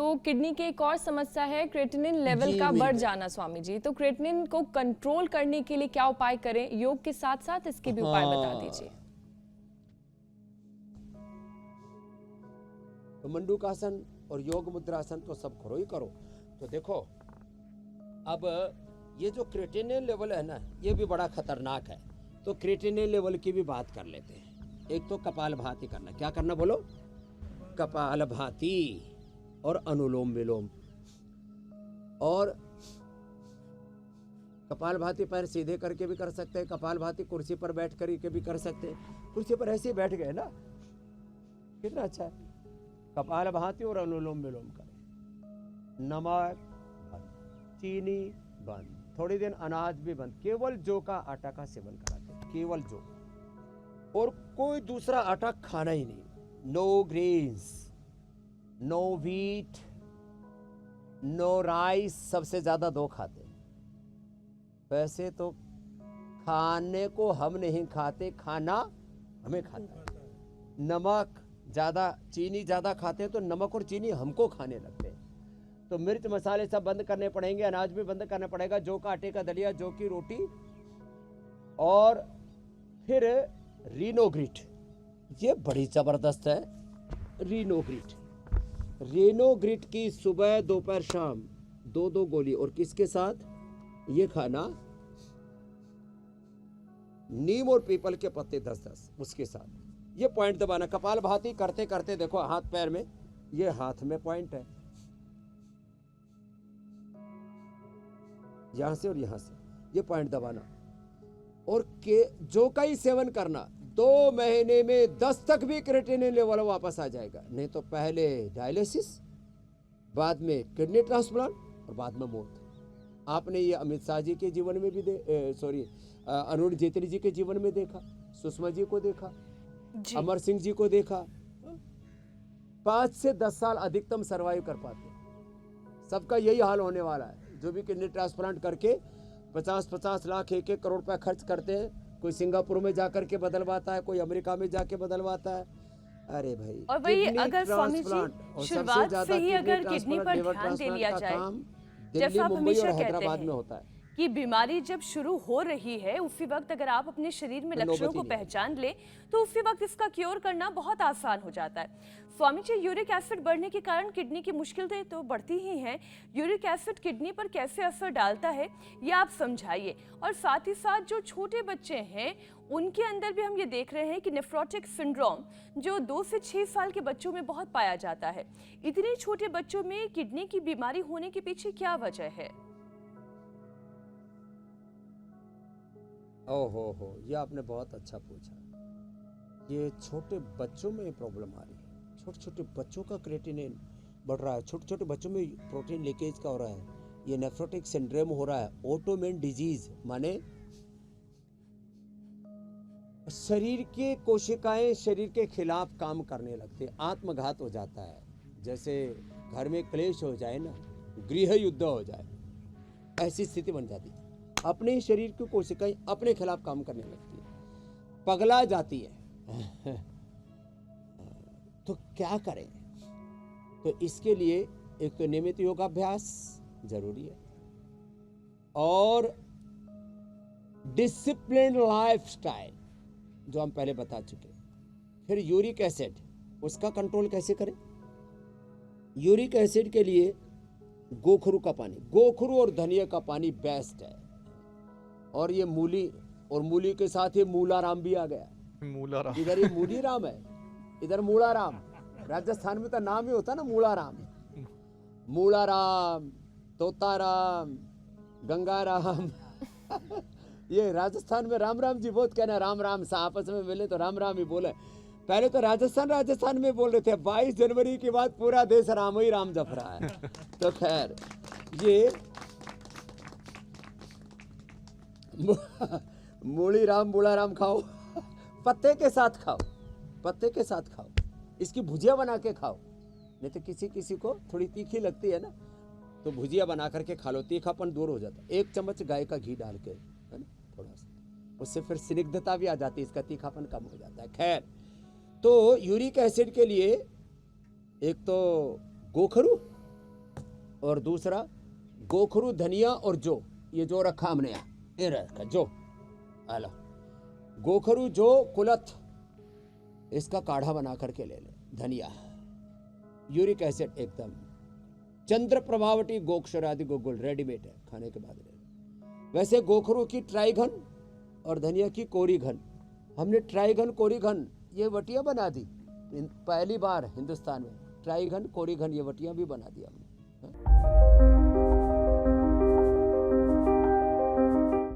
तो किडनी की एक और समस्या है क्रेटिनिन लेवल का बढ़ जाना स्वामी जी। तो क्रेटिनिन को कंट्रोल करने के लिए क्या उपाय करें? योग के साथ साथ इसके भी उपाय बता दीजिए। तो मंडूकासन और योग मुद्रासन तो सब करो ही करो। तो देखो अब ये जो क्रेटिनिन लेवल है ना, ये भी बड़ा खतरनाक है। तो क्रेटिनिन लेवल की भी बात कर लेते हैं। एक तो कपालभाति करना। क्या करना बोलो? कपालभाति और अनुलोम विलोम। और कपालभाति पैर सीधे करके भी कर सकते हैं, कपालभाति कुर्सी पर बैठ करके भी कर सकते हैं। कुर्सी पर ऐसे ही बैठ गए ना, कितना अच्छा है। कपालभाति और अनुलोम विलोम करें। नमक बंद, चीनी बंद, थोड़ी दिन अनाज भी बंद, केवल जौ का आटा का सेवन कराते हैं, केवल जौ, और कोई दूसरा आटा खाना ही नहीं। No grains, no wheat, no rice. सबसे ज्यादा दो खाते हैं। वैसे तो खाने को हम नहीं खाते, खाना हमें खाता है। नमक ज्यादा, चीनी ज्यादा खाते हैं, तो नमक और चीनी हमको खाने लगते हैं। तो मिर्च मसाले सब बंद करने पड़ेंगे, अनाज भी बंद करना पड़ेगा, जौ का आटे का दलिया, जौ की रोटी, और फिर रीनोग्रिट। ये बड़ी जबरदस्त है रीनोग्रिट। रीनोग्रिट की सुबह दोपहर शाम 2-2 गोली, और किसके साथ ये खाना? नीम और पीपल के पत्ते 10-10 उसके साथ। ये पॉइंट दबाना। कपालभाति करते करते देखो हाथ पैर में, ये हाथ में पॉइंट है, यहां से और यहां से, ये पॉइंट दबाना। और के जौ का ही सेवन करना। 2 महीने में 10 तक भी क्रेटिनिन लेवल वापस आ जाएगा। नहीं तो पहले डायलिसिस, बाद में किडनी ट्रांसप्लांट, और बाद में मौत। आपने ये अमित शाह जी के जीवन में भी अरुण जेटली जी के जीवन में देखा, सुषमा जी को देखा, अमर सिंह जी को देखा। 5 से 10 साल अधिकतम सरवाइव कर पाते। सबका यही हाल होने वाला है। जो भी किडनी ट्रांसप्लांट करके 50-50 लाख 1-1 करोड़ रुपया खर्च करते हैं, कोई सिंगापुर में जाकर के बदलवाता है, कोई अमेरिका में जाके बदलवाता है। अरे भाई, और वही अगर स्वामी जी शुरुआत से ही अगर किडनी पर ध्यान दे लिया जाए, दिल्ली, मुंबई और हैदराबाद में होता है कि बीमारी जब शुरू हो रही है उसी वक्त अगर आप अपने शरीर में लक्षणों को पहचान ले तो उसी वक्त इसका क्योर करना बहुत आसान हो जाता है। स्वामी जी, यूरिक एसिड बढ़ने के कारण किडनी की मुश्किलें तो बढ़ती ही हैं। यूरिक एसिड किडनी पर कैसे असर डालता है ये आप समझाइए। और साथ ही साथ जो छोटे बच्चे हैं उनके अंदर भी हम ये देख रहे हैं कि नेफ्रोटिक सिंड्रोम जो 2 से 6 साल के बच्चों में बहुत पाया जाता है। इतने छोटे बच्चों में किडनी की बीमारी होने के पीछे क्या वजह है? ओहो, ये आपने बहुत अच्छा पूछा। ये छोटे बच्चों में प्रॉब्लम आ रही है। छोटे छोटे बच्चों का क्रेटिनिन बढ़ रहा है, छोटे छोटे बच्चों में प्रोटीन लीकेज का हो रहा है, ये नेफ्रोटिक सिंड्रोम हो रहा है। ऑटोइम्यून डिजीज माने शरीर के कोशिकाएं शरीर के खिलाफ काम करने लगते, आत्मघात हो जाता है। जैसे घर में क्लेश हो जाए ना, गृह युद्ध हो जाए, ऐसी स्थिति बन जाती है। अपने ही शरीर की कोशिकाएं अपने खिलाफ काम करने लगती है, पगला जाती है। तो क्या करें? तो इसके लिए एक तो नियमित योगाभ्यास जरूरी है, और डिसिप्लिन लाइफस्टाइल जो हम पहले बता चुके। फिर यूरिक एसिड, उसका कंट्रोल कैसे करें? यूरिक एसिड के लिए गोखरू का पानी, गोखरू और धनिया का पानी बेस्ट है। और ये मूली, और मूली के साथ ये मूलाराम भी आ गया। मूलाराम, इधर ये मूली राम है, इधर मूलाराम। राजस्थान में तो नाम ही होता ना मूलाराम। मूलाराम, तोताराम, गंगाराम। ये राजस्थान में राम राम जी बहुत कहना, राम राम सा आपस में मिले तो राम राम ही बोले। पहले तो राजस्थान में बोल रहे थे, 22 जनवरी के बाद पूरा देश राम ही राम जप रहा है। तो खैर, ये मूली राम बूढ़ा राम खाओ, पत्ते के साथ खाओ, पत्ते के साथ खाओ, इसकी भुजिया बना के खाओ। नहीं तो किसी किसी को थोड़ी तीखी लगती है ना, तो भुजिया बना करके खा लो, तीखापन दूर हो जाता है। 1 चम्मच गाय का घी डाल के, है ना, थोड़ा सा, उससे फिर स्निग्धता भी आ जाती है, इसका तीखापन कम हो जाता है। खैर, तो यूरिक एसिड के लिए एक तो गोखरू और दूसरा गोखरू, धनिया और जो, ये जो रखा हमने यहाँ, ये रखा जो, हेलो गोखरू, जो, कुलथ, इसका काढ़ा बना करके ले ले। धनिया, यूरिक एसिड एकदम, चंद्र प्रभावटी गोक्षरादि गोगुल रेडीमेड है, खाने के बाद ले ले। वैसे गोखरू की ट्राइघन और धनिया की कोरी घन, हमने ट्राइघन कोरी घन ये वटिया बना दी पहली बार हिंदुस्तान में। ट्राइघन कोरी घन ये वटिया भी बना दी हमने।